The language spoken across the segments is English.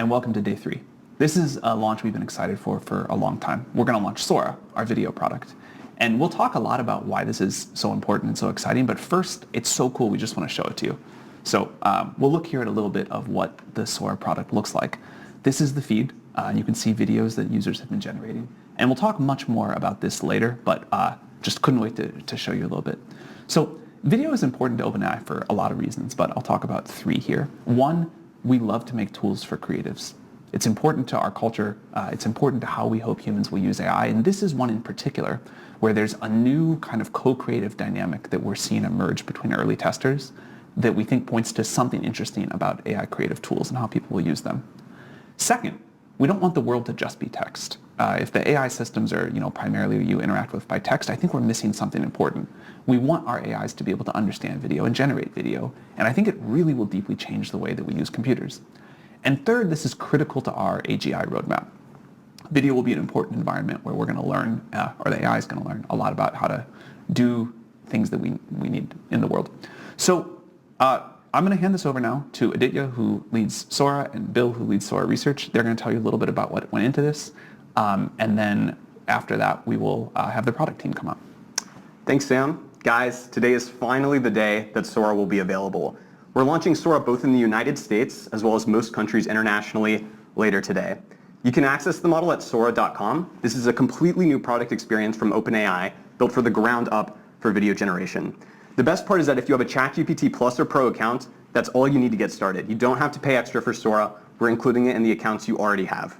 and welcome to day 3. This is a launch we've been excited for a long time. We're going to launch Sora, our video product. And we'll talk a lot about why this is so important and so exciting, but first, it's so cool we just want to show it to you. So we'll look here at a little bit of what the Sora product looks like. This is the feed. You can see videos that users have been generating. And we'll talk much more about this later, but just couldn't wait to show you a little bit. So video is important to OpenAI for a lot of reasons, but I'll talk about 3 here. 1, we love to make tools for creatives. It's important to our culture. It's important to how we hope humans will use AI. And this is one in particular where there's a new kind of co-creative dynamic that we're seeing emerge between early testers that we think points to something interesting about AI creative tools and how people will use them. Second, we don't want the world to just be text. If the AI systems are, primarily you interact with by text, I think we're missing something important. We want our AIs to be able to understand video and generate video, and I think it really will deeply change the way that we use computers. And third, this is critical to our AGI roadmap. Video will be an important environment where we're going to learn, or the AI is going to learn a lot about how to do things that we need in the world. So I'm going to hand this over now to Aditya, who leads Sora, and Bill, who leads Sora Research. They're going to tell you a little bit about what went into this, and then after that, we will have the product team come up. Thanks, Sam. Guys, today is finally the day that Sora will be available. We're launching Sora both in the United States as well as most countries internationally later today. You can access the model at Sora.com. This is a completely new product experience from OpenAI, built for the ground up for video generation. The best part is that if you have a ChatGPT Plus or Pro account, that's all you need to get started. You don't have to pay extra for Sora. We're including it in the accounts you already have.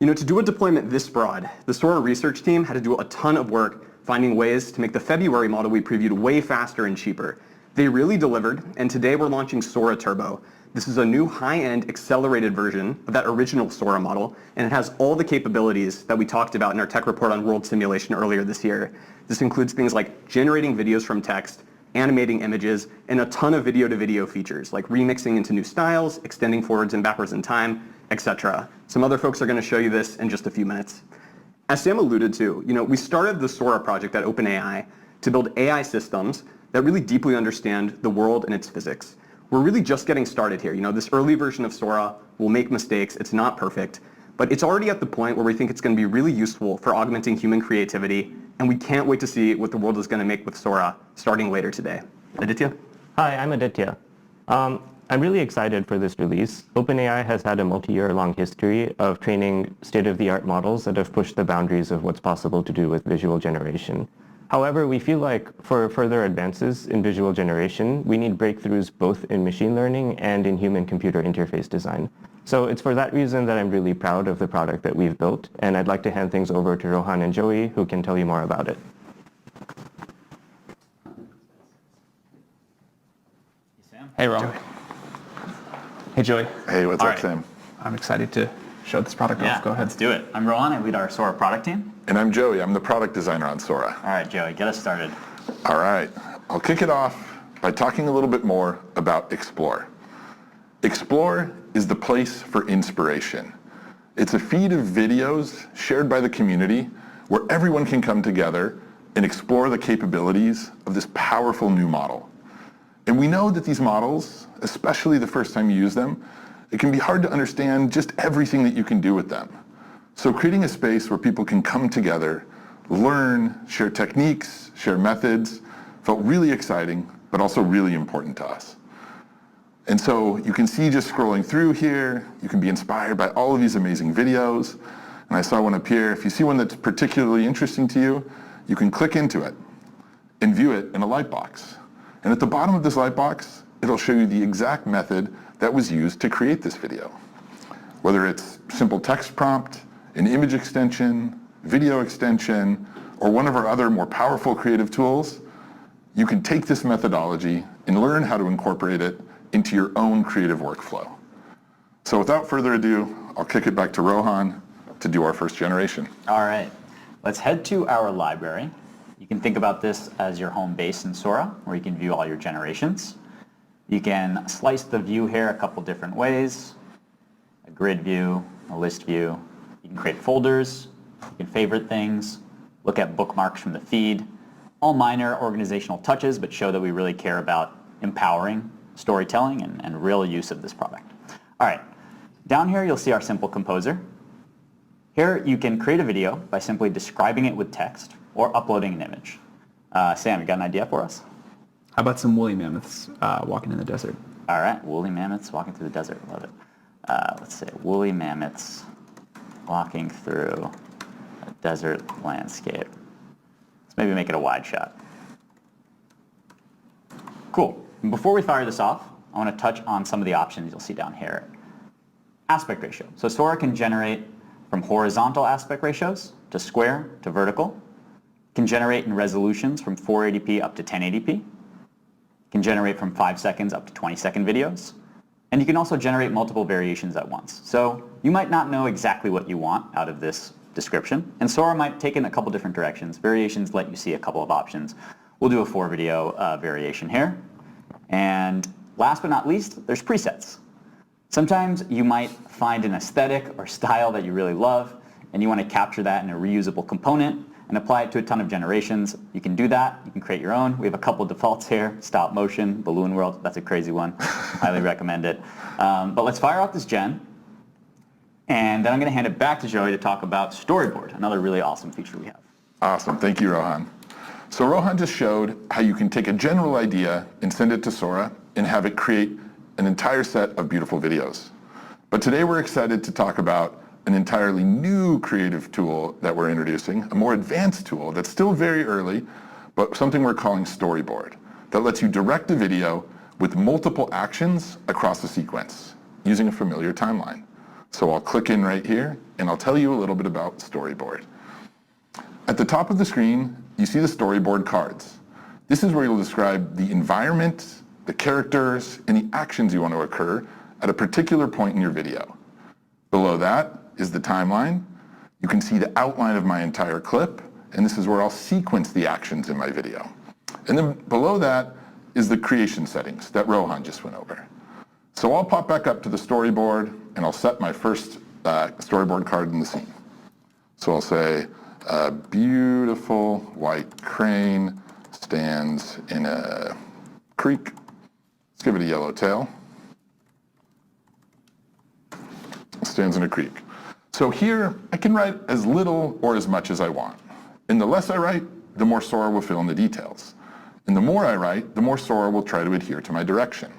To do a deployment this broad, the Sora research team had to do a ton of work finding ways to make the February model we previewed way faster and cheaper. They really delivered, and today we're launching Sora Turbo. This is a new high-end accelerated version of that original Sora model, and it has all the capabilities that we talked about in our tech report on World Simulation earlier this year. This includes things like generating videos from text, animating images, and a ton of video-to-video features, like remixing into new styles, extending forwards and backwards in time, etc. Some other folks are going to show you this in just a few minutes. As Sam alluded to, we started the Sora project at OpenAI to build AI systems that really deeply understand the world and its physics. We're really just getting started here. This early version of Sora will make mistakes. It's not perfect, but it's already at the point where we think it's going to be really useful for augmenting human creativity, and we can't wait to see what the world is going to make with Sora starting later today. Aditya? Hi, I'm Aditya. I'm really excited for this release. OpenAI has had a multi-year-long history of training state-of-the-art models that have pushed the boundaries of what's possible to do with visual generation. However, we feel like for further advances in visual generation, we need breakthroughs both in machine learning and in human-computer interface design. So it's for that reason that I'm really proud of the product that we've built, and I'd like to hand things over to Rohan and Joey, who can tell you more about it. Hey, Rohan. Hey, Joey. Hey, what's up, Sam? I'm excited to show this product off. Go ahead. Let's do it. I'm Rohan. I lead our Sora product team. And I'm Joey. I'm the product designer on Sora. All right, Joey, get us started. All right. I'll kick it off by talking a little bit more about Explore. Explore is the place for inspiration. It's a feed of videos shared by the community where everyone can come together and explore the capabilities of this powerful new model. And we know that these models, especially the first time you use them, it can be hard to understand just everything that you can do with them. So creating a space where people can come together, learn, share techniques, share methods, felt really exciting, but also really important to us. And so you can see just scrolling through here, you can be inspired by all of these amazing videos. And I saw one up here. If you see one that's particularly interesting to you, you can click into it and view it in a lightbox. And at the bottom of this lightbox, it'll show you the exact method that was used to create this video. Whether it's simple text prompt, an image extension, video extension, or one of our other more powerful creative tools, you can take this methodology and learn how to incorporate it into your own creative workflow. So without further ado, I'll kick it back to Rohan to do our first generation. All right, let's head to our library. You can think about this as your home base in Sora, where you can view all your generations. You can slice the view here a couple different ways. A grid view, a list view. You can create folders, you can favorite things, look at bookmarks from the feed. All minor organizational touches, but show that we really care about empowering storytelling and real use of this product. All right, Down here, you'll see our simple composer. Here, you can create a video by simply describing it with text or uploading an image. Sam, you got an idea for us? How about some woolly mammoths walking in the desert? All right, woolly mammoths walking through the desert. Love it. Let's say woolly mammoths walking through a desert landscape. Let's maybe make it a wide shot. Cool. And before we fire this off, I want to touch on some of the options you'll see down here. Aspect ratio. So Sora can generate from horizontal aspect ratios to square to vertical. It can generate in resolutions from 480p up to 1080p. It can generate from 5 seconds up to 20-second videos. And you can also generate multiple variations at once. So you might not know exactly what you want out of this description, and Sora might take in a couple different directions. Variations let you see a couple of options. We'll do a 4-video variation here. And last but not least, there's presets. Sometimes you might find an aesthetic or style that you really love, and you want to capture that in a reusable component and apply it to a ton of generations. You can do that. You can create your own. We have a couple defaults here: stop motion, balloon world. That's a crazy one. Highly recommend it. But let's fire out this gen, and then I'm going to hand it back to Joey to talk about Storyboard, another really awesome feature we have. Awesome. Thank you, Rohan. So Rohan just showed how you can take a general idea and send it to Sora and have it create an entire set of beautiful videos. But today we're excited to talk about an entirely new creative tool that we're introducing, a more advanced tool that's still very early, but something we're calling Storyboard, that lets you direct a video with multiple actions across a sequence using a familiar timeline. So I'll click in right here, and I'll tell you a little bit about Storyboard. At the top of the screen, you see the Storyboard cards. This is where you'll describe the environment, the characters, and the actions you want to occur at a particular point in your video. Below that is the timeline. You can see the outline of my entire clip, and this is where I'll sequence the actions in my video. And then below that is the creation settings that Rohan just went over. So I'll pop back up to the storyboard, and I'll set my first storyboard card in the scene. So I'll say, a beautiful white crane stands in a creek. Let's give it a yellow tail. Stands in a creek. So here, I can write as little or as much as I want. And the less I write, the more Sora will fill in the details. And the more I write, the more Sora will try to adhere to my direction.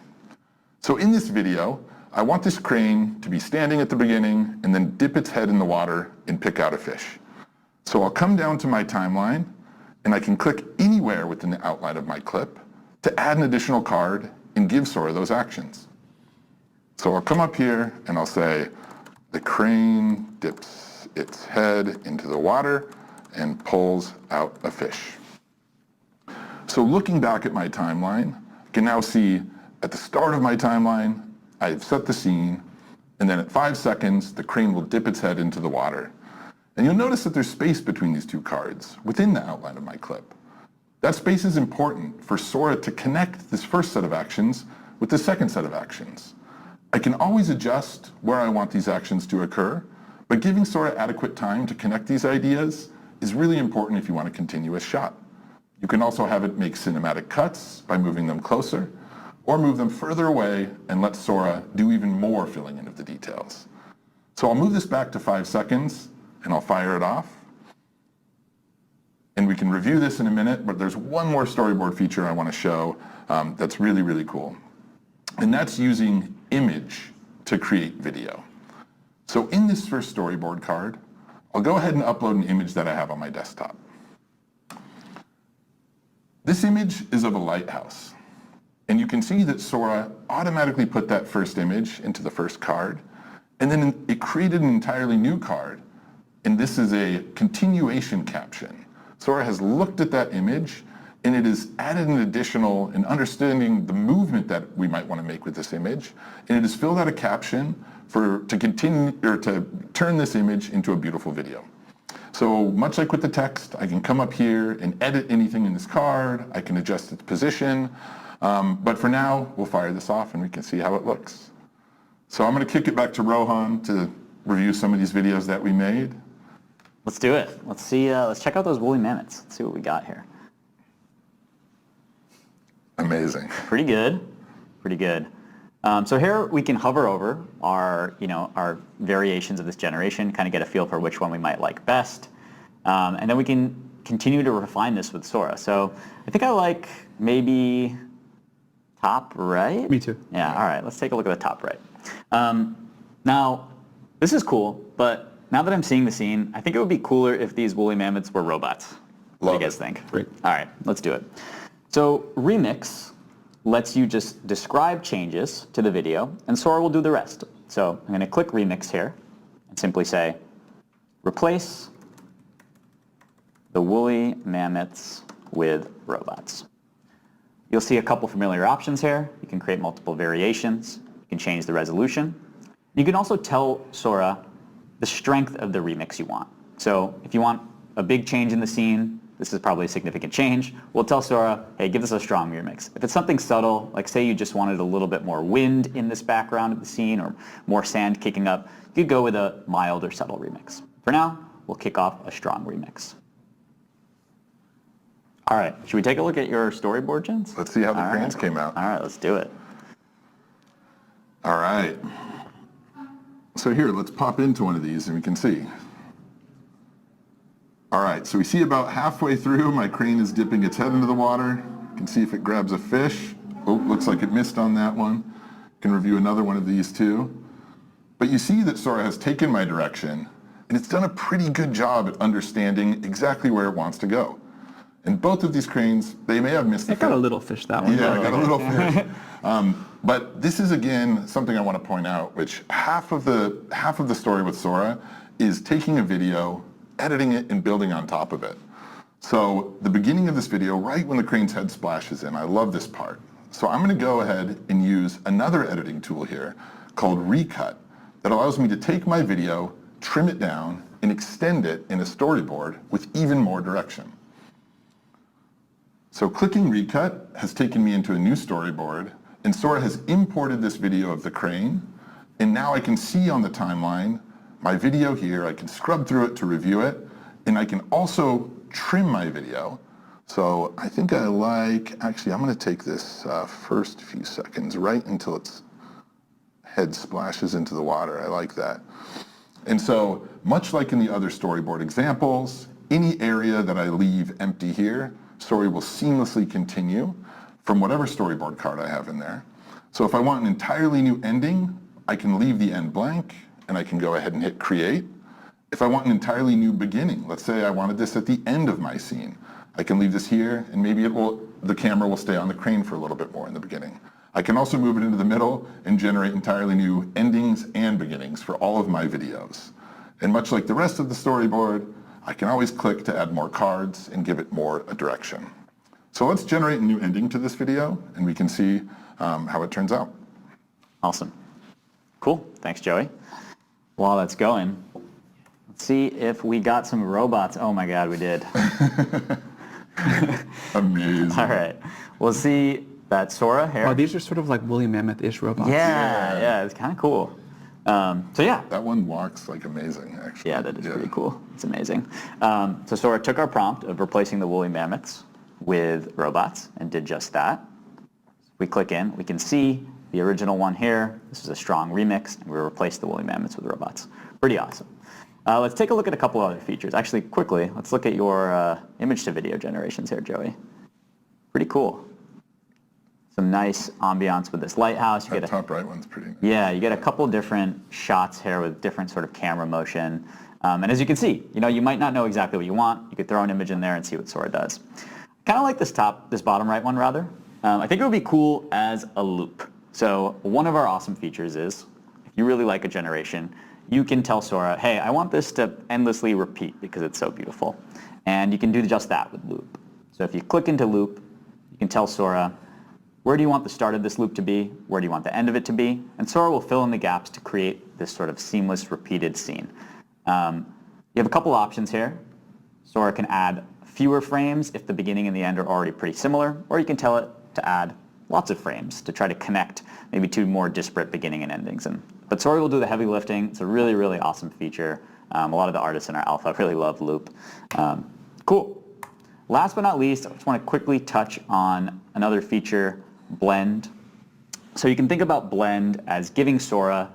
So in this video, I want this crane to be standing at the beginning and then dip its head in the water and pick out a fish. So I'll come down to my timeline, and I can click anywhere within the outline of my clip to add an additional card and give Sora those actions. So I'll come up here and I'll say, the crane dips its head into the water and pulls out a fish. So looking back at my timeline, I can now see at the start of my timeline, I've set the scene, and then at 5 seconds, the crane will dip its head into the water. And you'll notice that there's space between these two cards within the outline of my clip. That space is important for Sora to connect this first set of actions with the second set of actions. I can always adjust where I want these actions to occur, but giving Sora adequate time to connect these ideas is really important if you want a continuous shot. You can also have it make cinematic cuts by moving them closer, or move them further away and let Sora do even more filling in of the details. So I'll move this back to 5 seconds, and I'll fire it off. And we can review this in a minute, but there's one more storyboard feature I want to show that's really, really cool. And that's using image to create video. So in this first storyboard card, I'll go ahead and upload an image that I have on my desktop. This image is of a lighthouse. And you can see that Sora automatically put that first image into the first card, and then it created an entirely new card. And this is a continuation caption. Sora has looked at that image, and it has added an additional, in understanding the movement that we might want to make with this image, and it has filled out a caption to continue, or to turn this image into a beautiful video. So much like with the text, I can come up here and edit anything in this card. I can adjust its position. But for now, we'll fire this off and we can see how it looks. So I'm going to kick it back to Rohan to review some of these videos that we made. Let's do it. Let's see. Let's check out those woolly mammoths. Let's see what we got here. Amazing. Pretty good. Pretty good. So here we can hover over our variations of this generation, kind of get a feel for which one we might like best. And then we can continue to refine this with Sora. So I think I like maybe top right. Me too. Yeah, all right, let's take a look at the top right. Now, this is cool, but now that I'm seeing the scene, I think it would be cooler if these woolly mammoths were robots. What do you guys think? Great. All right, let's do it. So Remix lets you just describe changes to the video, and Sora will do the rest. So I'm going to click Remix here and simply say, replace the woolly mammoths with robots. You'll see a couple familiar options here. You can create multiple variations. You can change the resolution. You can also tell Sora the strength of the remix you want. So if you want a big change in the scene, this is probably a significant change, we'll tell Sora, hey, give us a strong remix. If it's something subtle, like say you just wanted a little bit more wind in this background of the scene or more sand kicking up, you could go with a mild or subtle remix. For now, we'll kick off a strong remix. All right, should we take a look at your storyboard, Jens? Let's see how the cranes came out. All right, let's do it. All right. So here, let's pop into one of these and we can see. All right, so we see about halfway through, my crane is dipping its head into the water. You can see if it grabs a fish. Oh, looks like it missed on that one. You can review another one of these too. But you see that Sora has taken my direction, and it's done a pretty good job at understanding exactly where it wants to go. And both of these cranes, they may have missed the It got a little fish, that one. Yeah, I got a little fish. But this is, again, something I want to point out, which half of the story with Sora is taking a video, editing it, and building on top of it. So the beginning of this video, right when the crane's head splashes in, I love this part. So I'm going to go ahead and use another editing tool here called Recut that allows me to take my video, trim it down, and extend it in a storyboard with even more direction. So clicking Recut has taken me into a new storyboard, and Sora has imported this video of the crane, and now I can see on the timeline my video here. I can scrub through it to review it, and I can also trim my video. So I think I like, actually I'm going to take this first few seconds right until its head splashes into the water. I like that. And so much like in the other storyboard examples, any area that I leave empty here, Sora will seamlessly continue from whatever storyboard card I have in there. So if I want an entirely new ending, I can leave the end blank and I can go ahead and hit create. If I want an entirely new beginning, let's say I wanted this at the end of my scene, I can leave this here and maybe the camera will stay on the crane for a little bit more in the beginning. I can also move it into the middle and generate entirely new endings and beginnings for all of my videos. And much like the rest of the storyboard, I can always click to add more cards and give it more a direction. So let's generate a new ending to this video and we can see how it turns out. Awesome. Cool. Thanks, Joey. While that's going, let's see if we got some robots. Oh my God, we did. Amazing. All right. We'll see that Sora here. Oh, these are sort of like woolly mammoth-ish robots. Yeah, it's kind of cool. So yeah. That one walks like amazing, actually. Yeah, that is pretty cool. It's amazing. So Sora took our prompt of replacing the woolly mammoths with robots and did just that. We click in, we can see the original one here. This is a strong remix, and we replaced the woolly mammoths with robots. Pretty awesome. Let's take a look at a couple other features. Actually, quickly, let's look at your image-to-video generations here, Joey. Pretty cool. Some nice ambiance with this lighthouse. That top right one's pretty nice. Yeah, you get a couple different shots here with different sort of camera motion. And as you can see, you might not know exactly what you want. You could throw an image in there and see what Sora does. I kind of like this bottom right one rather. I think it would be cool as a loop. So one of our awesome features is, if you really like a generation, you can tell Sora, hey, I want this to endlessly repeat because it's so beautiful. And you can do just that with loop. So if you click into loop, you can tell Sora, where do you want the start of this loop to be? Where do you want the end of it to be? And Sora will fill in the gaps to create this sort of seamless, repeated scene. You have a couple options here. Sora can add fewer frames if the beginning and the end are already pretty similar, or you can tell it to add lots of frames to try to connect maybe two more disparate beginning and endings. But Sora will do the heavy lifting. It's a really, really awesome feature. A lot of the artists in our alpha really love loop. Cool. Last but not least, I just want to quickly touch on another feature, blend. So you can think about Blend as giving Sora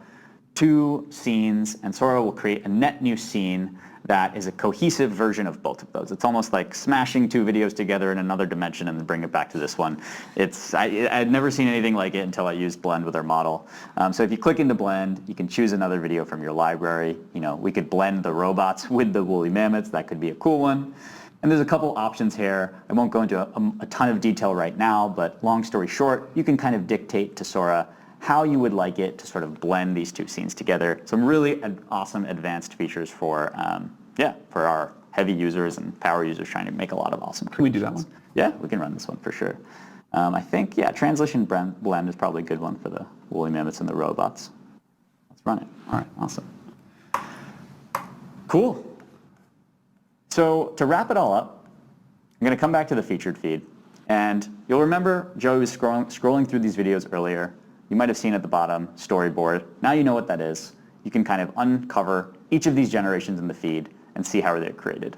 two scenes, and Sora will create a net new scene that is a cohesive version of both of those. It's almost like smashing two videos together in another dimension and then bring it back to this one. I'd never seen anything like it until I used Blend with our model. So if you click into Blend, you can choose another video from your library. We could blend the robots with the woolly mammoths. That could be a cool one. And there's a couple options here. I won't go into a ton of detail right now, but long story short, you can kind of dictate to Sora how you would like it to sort of blend these two scenes together. Some really awesome advanced features for our heavy users and power users trying to make a lot of awesome creations. Can we do that one? Yeah, we can run this one for sure. I think, translation blend is probably a good one for the woolly mammoths and the robots. Let's run it. All right, awesome. Cool. So to wrap it all up, I'm going to come back to the featured feed. And you'll remember Joey was scrolling through these videos earlier. You might have seen at the bottom, storyboard. Now you know what that is. You can kind of uncover each of these generations in the feed and see how they're created.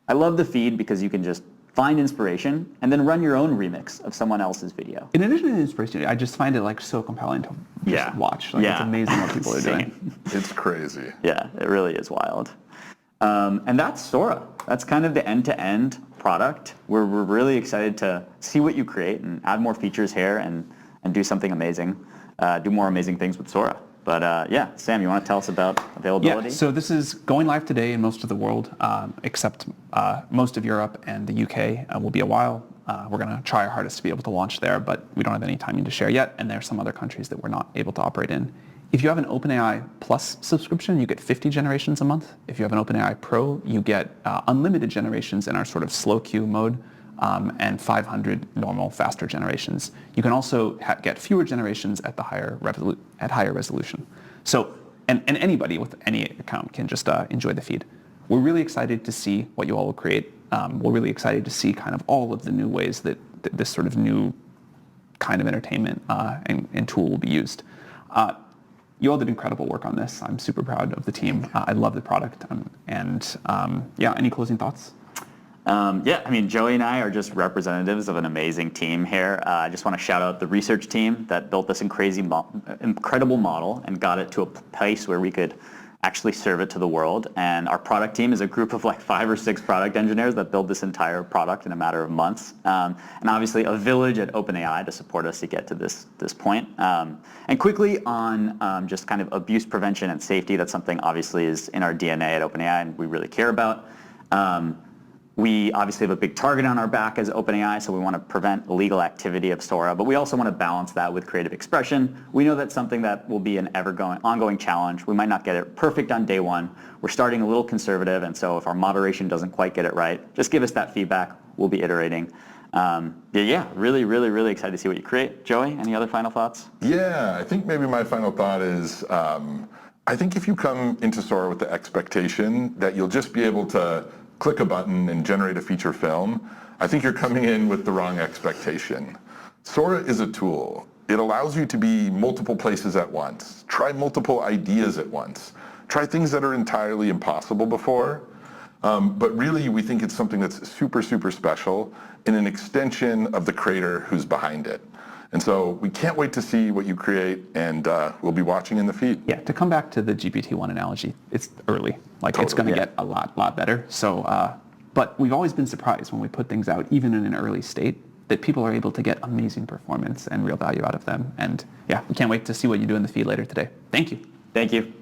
I love the feed because you can just find inspiration and then run your own remix of someone else's video. In addition to the inspiration, I just find it so compelling to just watch. It's amazing what people are doing. It's crazy. Yeah, it really is wild. And that's Sora. That's kind of the end-to-end product. We're really excited to see what you create and add more features here and do something amazing, do more amazing things with Sora. But Sam, you want to tell us about availability? Yeah, so this is going live today in most of the world, except most of Europe and the UK. Will be a while. We're going to try our hardest to be able to launch there, but we don't have any timing to share yet, and there are some other countries that we're not able to operate in. If you have an OpenAI Plus subscription, you get 50 generations a month. If you have an OpenAI Pro, you get unlimited generations in our sort of slow queue mode, and 500 normal, faster generations. You can also get fewer generations at higher resolution. So, and anybody with any account can just enjoy the feed. We're really excited to see what you all will create. We're really excited to see kind of all of the new ways that this sort of new kind of entertainment and tool will be used. You all did incredible work on this. I'm super proud of the team. I love the product. Any closing thoughts? Joey and I are just representatives of an amazing team here. I just want to shout out the research team that built this incredible model and got it to a place where we could actually serve it to the world. And our product team is a group of 5 or 6 product engineers that built this entire product in a matter of months. And obviously a village at OpenAI to support us to get to this point. And quickly on just kind of abuse prevention and safety, that's something obviously is in our DNA at OpenAI and we really care about. We obviously have a big target on our back as OpenAI, so we want to prevent illegal activity of Sora, but we also want to balance that with creative expression. We know that's something that will be an ongoing challenge. We might not get it perfect on day one. We're starting a little conservative, and so if our moderation doesn't quite get it right, just give us that feedback. We'll be iterating. Really, really, really excited to see what you create. Joey, any other final thoughts? Yeah, I think maybe my final thought is, I think if you come into Sora with the expectation that you'll just be able to click a button and generate a feature film, I think you're coming in with the wrong expectation. Sora is a tool. It allows you to be multiple places at once, try multiple ideas at once, try things that are entirely impossible before. But really, we think it's something that's super, super special and an extension of the creator who's behind it. And so we can't wait to see what you create, and we'll be watching in the feed. Yeah, to come back to the GPT-1 analogy, it's early. Totally. It's going to get a lot better. So, but we've always been surprised when we put things out, even in an early state, that people are able to get amazing performance and real value out of them. And we can't wait to see what you do in the feed later today. Thank you. Thank you.